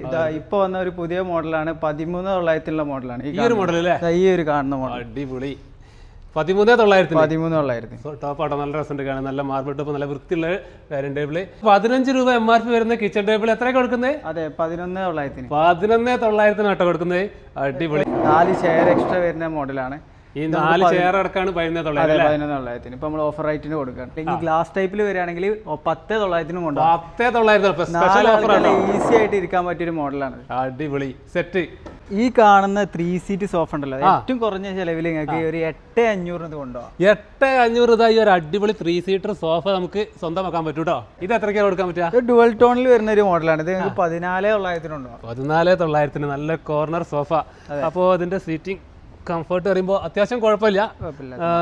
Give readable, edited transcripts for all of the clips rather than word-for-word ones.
ഇതാ ഇപ്പൊ വന്ന ഒരു പുതിയ മോഡലാണ് 13900 മോഡലാണ് ഈ ഒരു മോഡൽ അല്ലേ? ഈ ഒരു കാണുന്ന മോഡൽ അടിപൊളി 13900 ടോപ്പ് ആട്ടോ. നല്ല രസമുണ്ട് കാണാൻ. നല്ല മാർബിൾ ടോപ്പ്, നല്ല വൃത്തിയുള്ള ഡൈനിങ് ടേബിൾ. 15 രൂപ MRP വരുന്ന കിച്ചൺ ടേബിൾ എത്രയൊക്കെ കൊടുക്കുന്നത്? അതെ 11900 11900 ആട്ടോ കൊടുക്കുന്നത്. അടിപൊളി. 4 ചെയർ എക്സ്ട്രാ വരുന്ന മോഡലാണ്. ഈ 4 ചെയർ അടക്കാണ് 11900 ഇപ്പൊ നമ്മൾ ഓഫർ റേറ്റിന് കൊടുക്കുകയാണ്. ഈ ഗ്ലാസ് ടൈപ്പിൽ വരികയാണെങ്കിൽ 10900 കൊണ്ടുപോകും. 10900 ഈസി ആയിട്ട് ഇരിക്കാൻ പറ്റിയൊരു മോഡലാണ്. അടിപൊളി സെറ്റ്. ഈ കാണുന്ന 3 സീറ്റ് സോഫ ഉണ്ടല്ലോ, ഏറ്റവും കുറഞ്ഞ ചെലവിൽ നിങ്ങൾക്ക് ഒരു 8500 കൊണ്ടുപോകാം. 8500 ഈ ഒരു അടിപൊളി 3 സീറ്റർ സോഫ നമുക്ക് സ്വന്തമാക്കാൻ പറ്റും കേട്ടോ. ഇത് എത്രയ്ക്കാണ് കൊടുക്കാൻ പറ്റുക? ഡുവൽ ടോണിൽ വരുന്ന ഒരു മോഡലാണ്. ഇത് നിങ്ങൾക്ക് 14900 കൊണ്ടുപോകാം. 14900 നല്ല കോർണർ സോഫ. അപ്പോൾ അതിന്റെ സീറ്റിംഗ് കംഫർട്ട് പറയുമ്പോൾ അത്യാവശ്യം കുഴപ്പമില്ല,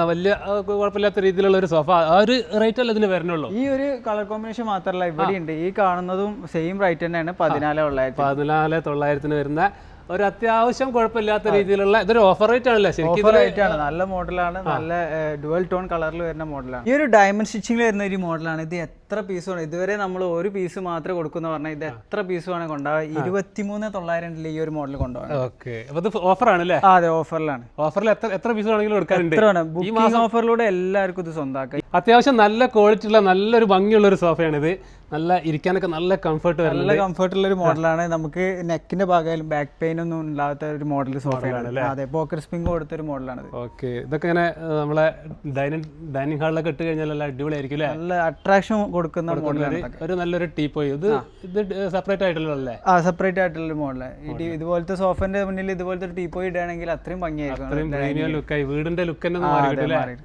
വലിയ കുഴപ്പമില്ലാത്ത രീതിയിലുള്ള ഒരു സോഫ. ആ ഒരു റേറ്റ് അല്ല ഇതിന് വരണുള്ളൂ. ഈ ഒരു കളർ കോമ്പിനേഷൻ മാത്രമല്ല ഇവിടെ ഉണ്ട്. ഈ കാണുന്നതും സെയിം റേറ്റ് തന്നെയാണ്. 14900 വരുന്ന ഒരു അത്യാവശ്യം കുഴപ്പമില്ലാത്ത രീതിയിലുള്ള ഇതൊരു ഓഫർ റേറ്റ് ആണല്ലേ? ശരിക്കും റേറ്റ് ആണ്. നല്ല മോഡലാണ്. നല്ല ഡുവൽ ടോൺ കളറിൽ വരുന്ന മോഡലാണ്. ഈ ഒരു ഡയമണ്ട് സ്റ്റിച്ചിങ്ങിൽ വരുന്ന ഒരു മോഡലാണ്. ഇത് എത്ര പീസ് വേണം? ഇതുവരെ നമ്മൾ ഒരു പീസ് മാത്രമേ കൊടുക്കുന്ന പറഞ്ഞാൽ ഇത് എത്ര പീസ് വേണം കൊണ്ടുപോകാം. 23900 ഈ ഒരു മോഡൽ കൊണ്ടുപോകാം. ഓക്കെ, അപ്പൊ ഇത് ഓഫർ ആണല്ലേ? അതെ, ഓഫറിലാണ്. ഓഫറിൽ എത്ര പീസ് വേണമെങ്കിലും കൊടുക്കാറുണ്ട്. ബുക്കിംഗ് ഓഫറിലൂടെ എല്ലാവർക്കും ഇത് സ്വന്തമാക്കാം. അത്യാവശ്യം നല്ല ക്വാളിറ്റി ഉള്ള നല്ലൊരു ഭംഗിയുള്ള ഒരു സോഫയാണിത്. നല്ല ഇരിക്കാനൊക്കെ നല്ല കംഫർട്ട് നല്ല കംഫർട്ടുള്ള ഒരു മോഡലാണ്. നമുക്ക് നെക്കിന്റെ ഭാഗമായാലും ബാക്ക് പെയിൻ ഒന്നും ഇല്ലാത്ത ഒരു മോഡൽ സോഫയാണ്. അതെ, പോക്കറ്റ് സ്പ്രിംഗ് കൊടുത്ത ഒരു മോഡലാണ്. ഓക്കെ, ഇതൊക്കെ ഇങ്ങനെ നമ്മളെ ഡൈനിങ് ഹാളിലൊക്കെ ഇട്ട് കഴിഞ്ഞാൽ നല്ല അടിപൊളിയായിരിക്കും അല്ലേ? നല്ല അട്രാക്ഷൻ കൊടുക്കുന്ന മോഡലാണ്. ഒരു നല്ലൊരു ടീപ്പോയി. ഇത് സെപ്പറേറ്റ് ആയിട്ടുള്ളതല്ലേ? സെപ്പറേറ്റ് ആയിട്ടുള്ള ഒരു മോഡലാണ്. ഇതുപോലത്തെ സോഫന്റെ മുന്നിൽ ഇതുപോലത്തെ ഒരു ടീപ്പോയി ഇടുകയാണെങ്കിൽ അത്രയും ഭംഗിയായിരിക്കും. ലുക്കായി വീടിന്റെ ലുക്ക് തന്നെ മാറി.